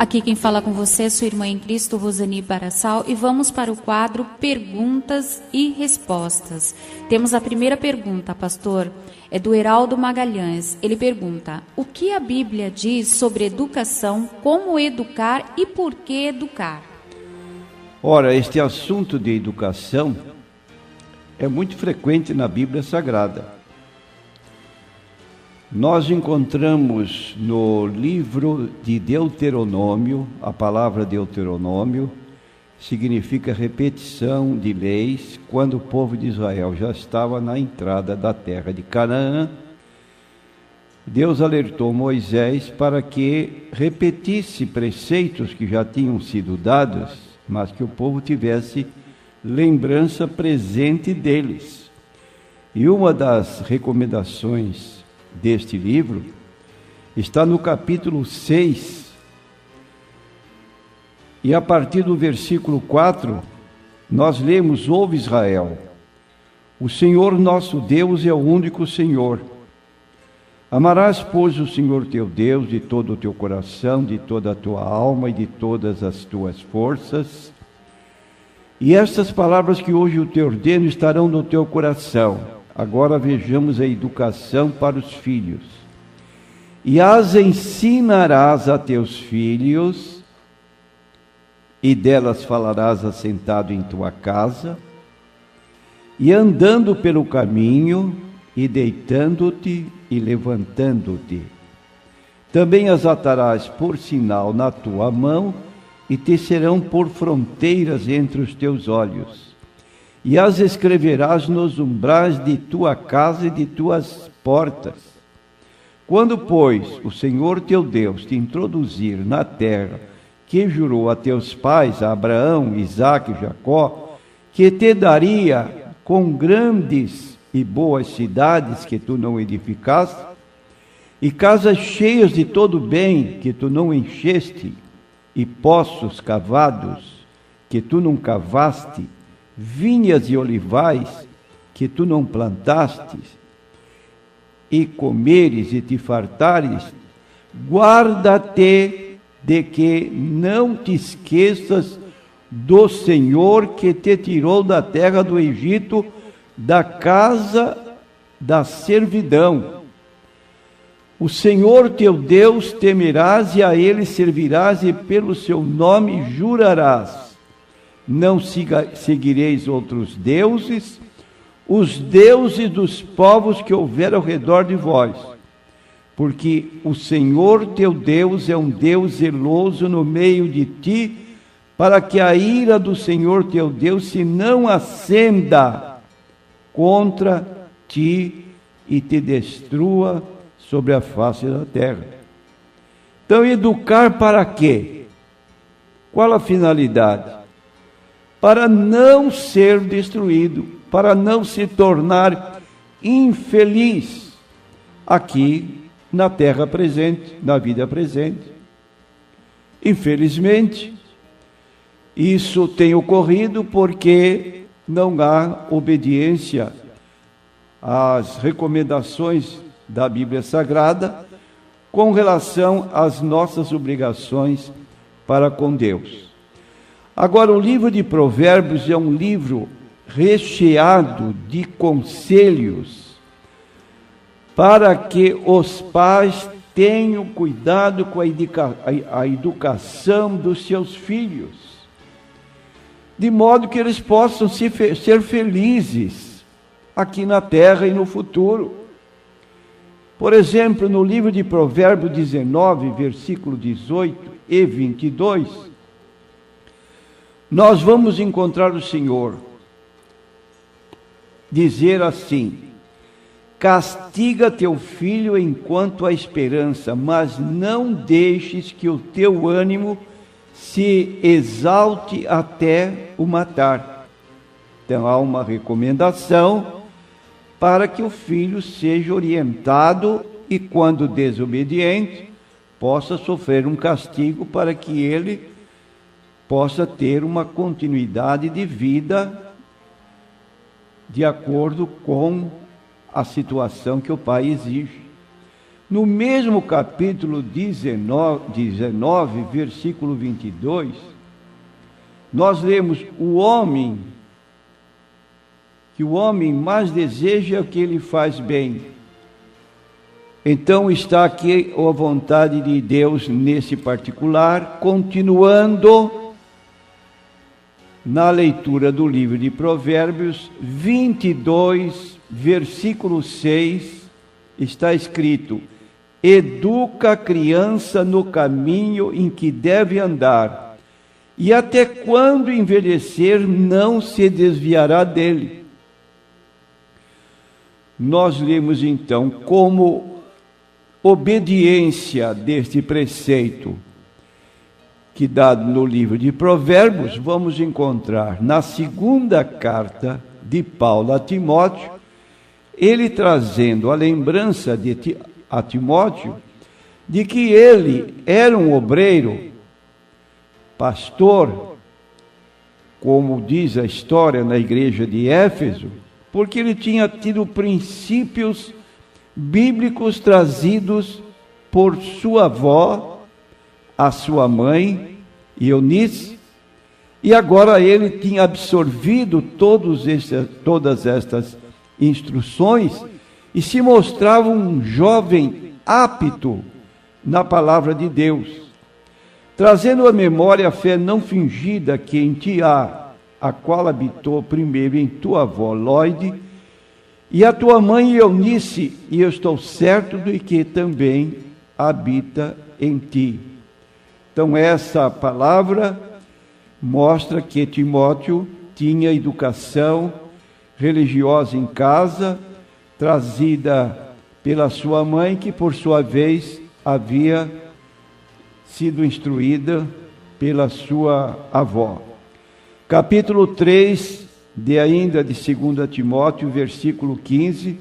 Aqui quem fala com você é sua irmã em Cristo, Rosani Barassal, e vamos para o quadro Perguntas e Respostas. Temos a primeira pergunta, pastor, é do Heraldo Magalhães. Ele pergunta: o que a Bíblia diz sobre educação, como educar e por que educar? Ora, este assunto de educação é muito frequente na Bíblia Sagrada. Nós encontramos no livro de Deuteronômio, a palavra Deuteronômio significa repetição de leis, quando o povo de Israel já estava na entrada da terra de Canaã. Deus alertou Moisés para que repetisse preceitos que já tinham sido dados, mas que o povo tivesse lembrança presente deles. E uma das recomendações deste livro está no capítulo 6, e a partir do versículo 4, nós lemos: ouve Israel, o Senhor nosso Deus é o único Senhor. Amarás, pois, o Senhor teu Deus de todo o teu coração, de toda a tua alma e de todas as tuas forças. E estas palavras que hoje eu te ordeno estarão no teu coração. Agora vejamos a educação para os filhos. E as ensinarás a teus filhos, e delas falarás assentado em tua casa, e andando pelo caminho, e deitando-te e levantando-te. Também as atarás por sinal na tua mão, e te serão por fronteiras entre os teus olhos. E as escreverás nos umbrais de tua casa e de tuas portas. Quando, pois, o Senhor teu Deus te introduzir na terra que jurou a teus pais, a Abraão, Isaque e Jacó, que te daria com grandes e boas cidades que tu não edificaste, e casas cheias de todo bem que tu não encheste, e poços cavados que tu não cavaste, vinhas e olivais que tu não plantastes, e comeres e te fartares, guarda-te de que não te esqueças do Senhor que te tirou da terra do Egito, da casa da servidão. O Senhor teu Deus temerás e a Ele servirás, e pelo seu nome jurarás. Não seguireis outros deuses, os deuses dos povos que houver ao redor de vós, porque o Senhor teu Deus é um Deus zeloso no meio de ti, para que a ira do Senhor teu Deus se não acenda contra ti e te destrua sobre a face da terra. Então, educar para quê? Qual a finalidade? Para não ser destruído, para não se tornar infeliz aqui na terra presente, na vida presente. Infelizmente, isso tem ocorrido porque não há obediência às recomendações da Bíblia Sagrada com relação às nossas obrigações para com Deus. Agora, o livro de Provérbios é um livro recheado de conselhos para que os pais tenham cuidado com a educação dos seus filhos, de modo que eles possam ser felizes aqui na terra e no futuro. Por exemplo, no livro de Provérbios 19, versículo 18 e 22, nós vamos encontrar o Senhor dizer assim: castiga teu filho enquanto há esperança, mas não deixes que o teu ânimo se exalte até o matar. Então há uma recomendação para que o filho seja orientado e, quando desobediente, possa sofrer um castigo para que ele possa ter uma continuidade de vida de acordo com a situação que o pai exige. No mesmo capítulo 19, versículo 22, nós lemos que o homem mais deseja o que ele faz bem. Então está aqui a vontade de Deus nesse particular, continuando na leitura do livro de Provérbios 22, versículo 6, está escrito: educa a criança no caminho em que deve andar, e até quando envelhecer não se desviará dele. Nós lemos então como obediência deste preceito que dado no livro de Provérbios, vamos encontrar na segunda carta de Paulo a Timóteo, ele trazendo a lembrança a Timóteo de que ele era um obreiro, pastor, como diz a história na igreja de Éfeso, porque ele tinha tido princípios bíblicos trazidos por sua avó, a sua mãe, Eunice, e agora ele tinha absorvido todas estas instruções e se mostrava um jovem apto na palavra de Deus, trazendo à memória a fé não fingida que em ti há, a qual habitou primeiro em tua avó Lóide, e a tua mãe Eunice, e eu estou certo de que também habita em ti. Então essa palavra mostra que Timóteo tinha educação religiosa em casa, trazida pela sua mãe, que por sua vez havia sido instruída pela sua avó. Capítulo 3 de 2 Timóteo, versículo 15,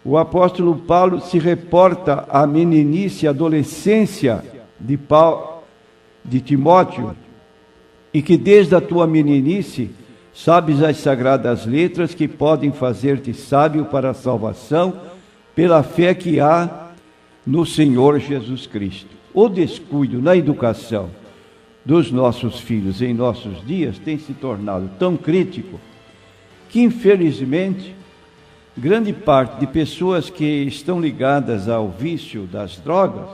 o apóstolo Paulo se reporta à meninice e adolescência de Timóteo, e que desde a tua meninice sabes as sagradas letras que podem fazer-te sábio para a salvação pela fé que há no Senhor Jesus Cristo. O descuido na educação dos nossos filhos em nossos dias tem se tornado tão crítico que, infelizmente, grande parte de pessoas que estão ligadas ao vício das drogas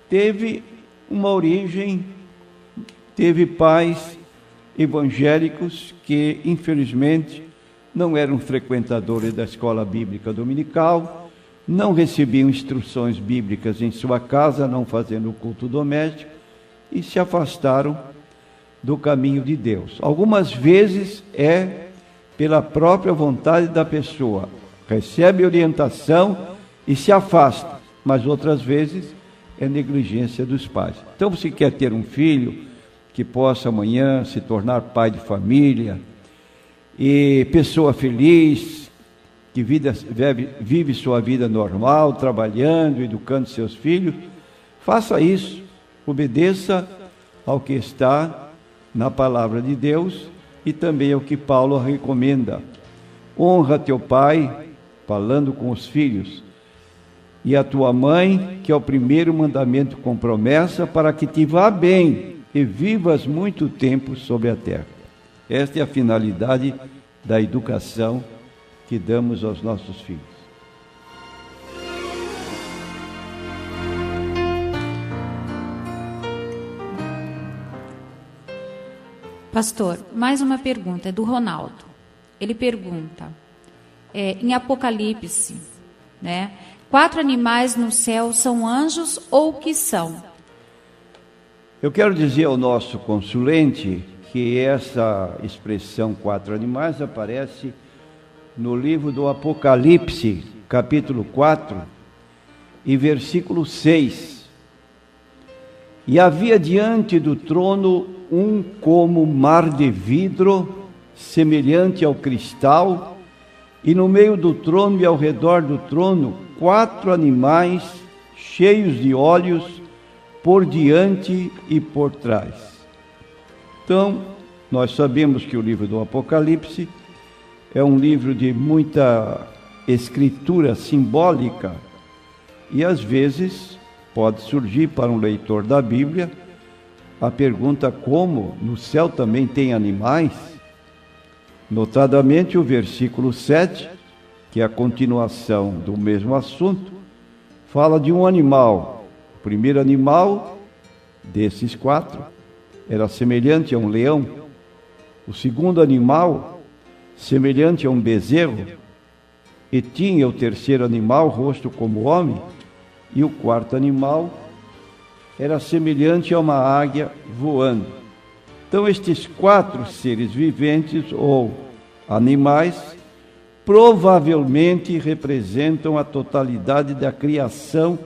teve pais evangélicos que, infelizmente, não eram frequentadores da escola bíblica dominical, não recebiam instruções bíblicas em sua casa, não fazendo o culto doméstico, e se afastaram do caminho de Deus. Algumas vezes é pela própria vontade da pessoa, recebe orientação e se afasta, mas outras vezes é negligência dos pais. Então você quer ter um filho que possa amanhã se tornar pai de família e pessoa feliz, que vive sua vida normal, trabalhando, educando seus filhos, faça isso, obedeça ao que está na palavra de Deus e também ao que Paulo recomenda. Honra teu pai, falando com os filhos, e a tua mãe, que é o primeiro mandamento com promessa, para que te vá bem e vivas muito tempo sobre a terra. Esta é a finalidade da educação que damos aos nossos filhos. Pastor, mais uma pergunta, é do Ronaldo. Ele pergunta, em Apocalipse, né? 4 animais no céu são anjos ou que são? Eu quero dizer ao nosso consulente que essa expressão 4 animais aparece no livro do Apocalipse, capítulo 4, e versículo 6. E havia diante do trono um como mar de vidro, semelhante ao cristal, e no meio do trono e ao redor do trono 4 animais cheios de olhos por diante e por trás. Então, nós sabemos que o livro do Apocalipse é um livro de muita escritura simbólica, E às vezes pode surgir para um leitor da Bíblia a pergunta: como no céu também tem animais? Notadamente o versículo 7, que é a continuação do mesmo assunto, fala de um animal. O primeiro animal desses 4 era semelhante a um leão. O segundo animal, semelhante a um bezerro. E tinha o terceiro animal, rosto como homem. E o quarto animal era semelhante a uma águia voando. Então, estes 4 seres viventes ou animais provavelmente representam a totalidade da criação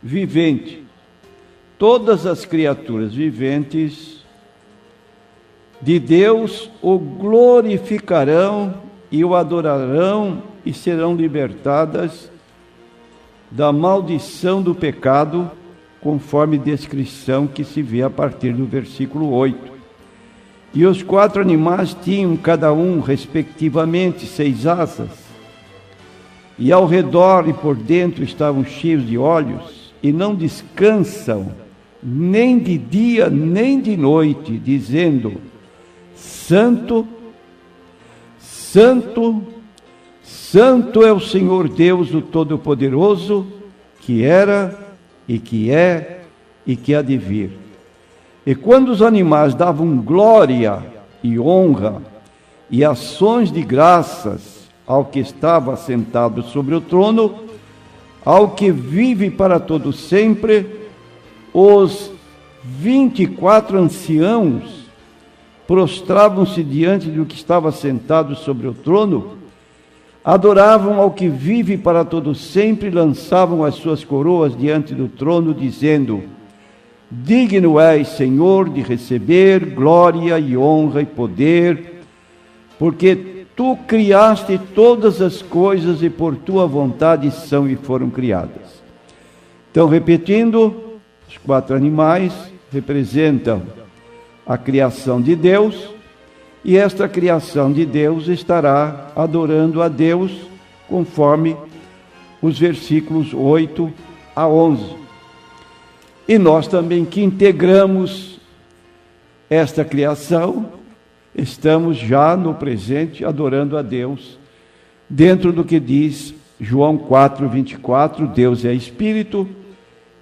vivente. Todas as criaturas viventes de Deus o glorificarão e o adorarão e serão libertadas da maldição do pecado, conforme descrição que se vê a partir do versículo 8. E os 4 animais tinham cada um, respectivamente, 6 asas, e ao redor e por dentro estavam cheios de olhos, e não descansam, nem de dia nem de noite, dizendo: Santo, Santo, Santo é o Senhor Deus, o Todo-Poderoso, que era, e que é, e que há de vir. E quando os animais davam glória e honra e ações de graças ao que estava sentado sobre o trono, ao que vive para todo sempre, os 24 anciãos prostravam-se diante do que estava sentado sobre o trono, adoravam ao que vive para todo sempre, lançavam as suas coroas diante do trono, dizendo: Digno és, Senhor, de receber glória e honra e poder, porque Tu criaste todas as coisas e por Tua vontade são e foram criadas. Então, repetindo, os 4 animais representam a criação de Deus, e esta criação de Deus estará adorando a Deus, conforme os versículos 8 a 11. E nós também, que integramos esta criação, estamos já no presente adorando a Deus, dentro do que diz João 4:24, Deus é Espírito,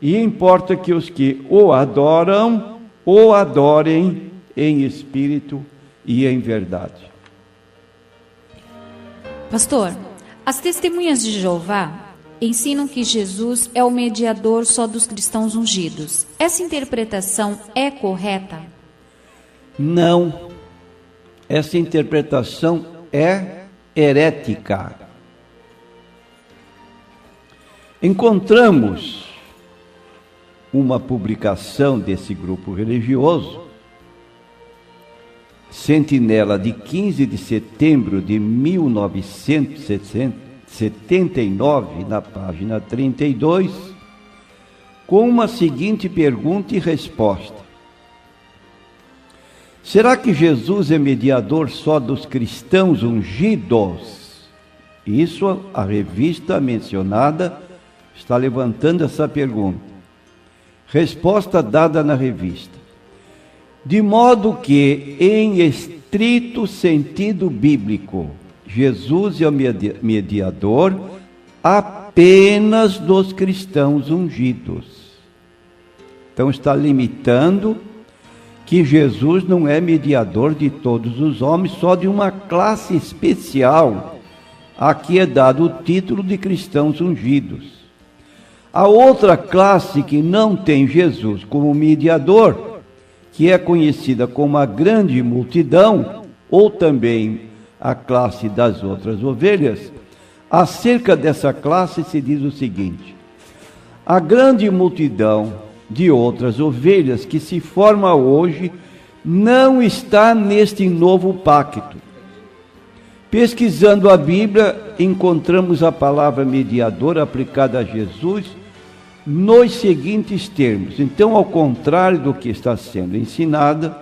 e importa que os que o adoram, o adorem em espírito e em verdade. Pastor, as testemunhas de Jeová ensinam que Jesus é o mediador só dos cristãos ungidos. Essa interpretação é correta? Não. Essa interpretação é herética. Encontramos uma publicação desse grupo religioso, Sentinela, de 15 de setembro de 1979, na página 32, com uma seguinte pergunta e resposta: será que Jesus é mediador só dos cristãos ungidos? Isso, a revista mencionada está levantando essa pergunta. Resposta dada na revista: de modo que, em estrito sentido bíblico, Jesus é o mediador apenas dos cristãos ungidos. Então está limitando que Jesus não é mediador de todos os homens, só de uma classe especial. Aqui é dado o título de cristãos ungidos. A outra classe que não tem Jesus como mediador, que é conhecida como a grande multidão, ou também a classe das outras ovelhas, acerca dessa classe se diz o seguinte: a grande multidão de outras ovelhas que se forma hoje não está neste novo pacto. Pesquisando a Bíblia, encontramos a palavra mediador aplicada a Jesus nos seguintes termos. Então, ao contrário do que está sendo ensinado,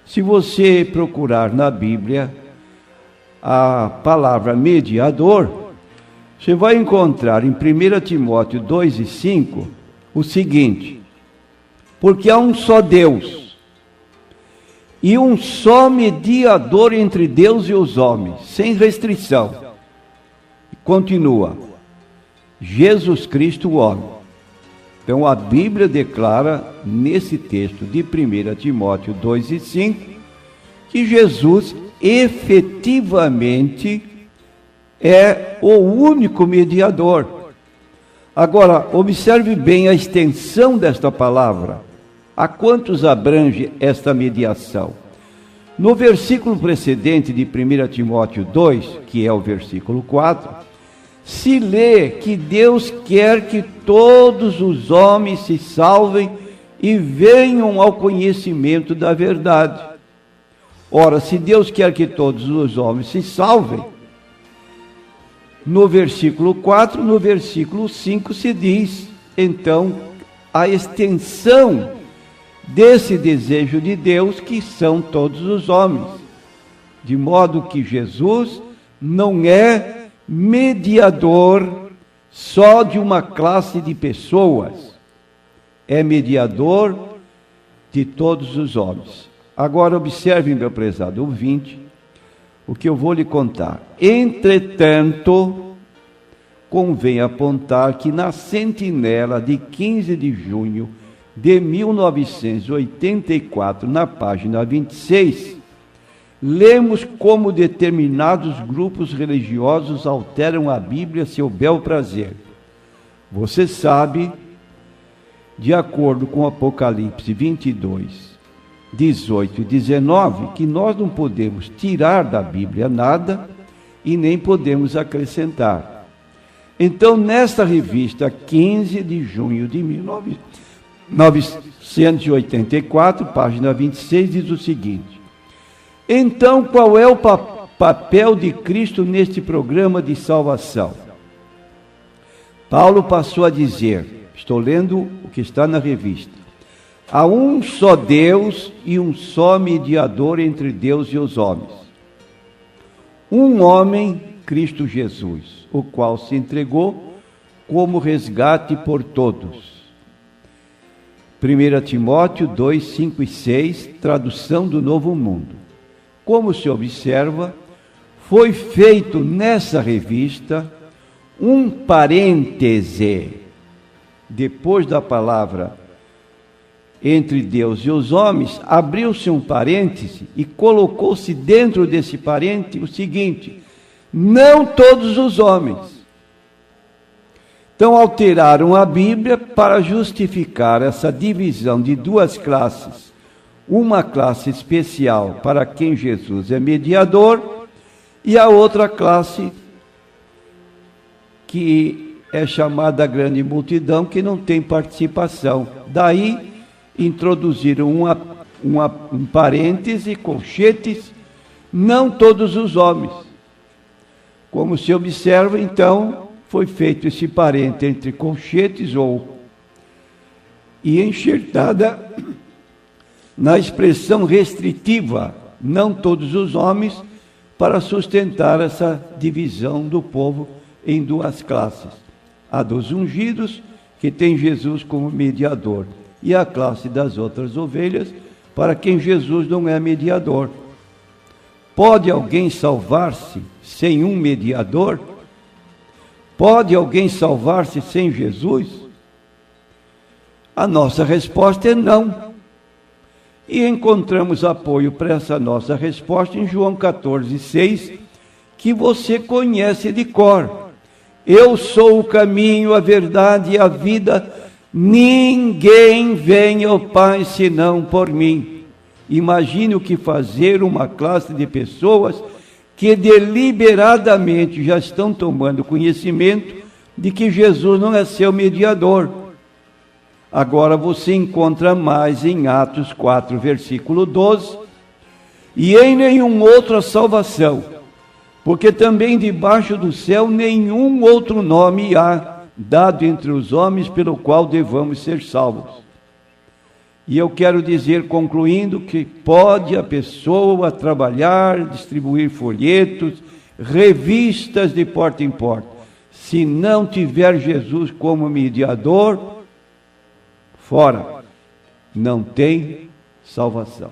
se você procurar na Bíblia a palavra mediador, Você vai encontrar em 1 Timóteo 2:5 o seguinte: porque há um só Deus e um só mediador entre Deus e os homens, sem restrição. Continua: Jesus Cristo, o homem. Então a Bíblia declara nesse texto de 1 Timóteo 2:5 que Jesus efetivamente é o único mediador. Agora, observe bem a extensão desta palavra. A quantos abrange esta mediação? No versículo precedente de 1 Timóteo 2, que é o versículo 4, se lê que Deus quer que todos os homens se salvem e venham ao conhecimento da verdade. Ora, se Deus quer que todos os homens se salvem, no versículo 4, no versículo 5 se diz, então, a extensão desse desejo de Deus, que são todos os homens. De modo que Jesus não é mediador só de uma classe de pessoas, é mediador de todos os homens. Agora observe, meu prezado ouvinte, o que eu vou lhe contar. Entretanto, convém apontar que na sentinela de 15 de junho de 1984, na página 26, lemos como determinados grupos religiosos alteram a Bíblia a seu bel prazer. Você sabe, de acordo com Apocalipse 22, 18 e 19, que nós não podemos tirar da Bíblia nada e nem podemos acrescentar. Então, nesta revista, 15 de junho de 1984, página 26, diz o seguinte: então, qual é o papel de Cristo neste programa de salvação? Paulo passou a dizer, estou lendo o que está na revista: há um só Deus e um só mediador entre Deus e os homens. Um homem, Cristo Jesus, o qual se entregou como resgate por todos. 1 Timóteo 2, 5 e 6, tradução do Novo Mundo. Como se observa, foi feito nessa revista um parêntese, depois da palavra entre Deus e os homens, abriu-se um parêntese e colocou-se dentro desse parêntese o seguinte: não todos os homens. Então alteraram a Bíblia para justificar essa divisão de duas classes. Uma classe especial para quem Jesus é mediador e a outra classe que é chamada grande multidão, que não tem participação. Daí introduziram um parêntese, colchetes, não todos os homens. Como se observa, então, foi feito esse parêntese entre colchetes e enxertada na expressão restritiva, não todos os homens, para sustentar essa divisão do povo em duas classes. A dos ungidos, que tem Jesus como mediador, e a classe das outras ovelhas, para quem Jesus não é mediador. Pode alguém salvar-se sem um mediador? Pode alguém salvar-se sem Jesus? A nossa resposta é não. E encontramos apoio para essa nossa resposta em João 14, 6, que você conhece de cor. Eu sou o caminho, a verdade e a vida. Ninguém vem ao Pai senão por mim. Imagine o que fazer uma classe de pessoas que deliberadamente já estão tomando conhecimento de que Jesus não é seu mediador. Agora você encontra mais em Atos 4, versículo 12, e em nenhum outro a salvação, porque também debaixo do céu nenhum outro nome há dado entre os homens pelo qual devamos ser salvos. E eu quero dizer, concluindo, que pode a pessoa trabalhar, distribuir folhetos, revistas de porta em porta. Se não tiver Jesus como mediador, fora. Não tem salvação.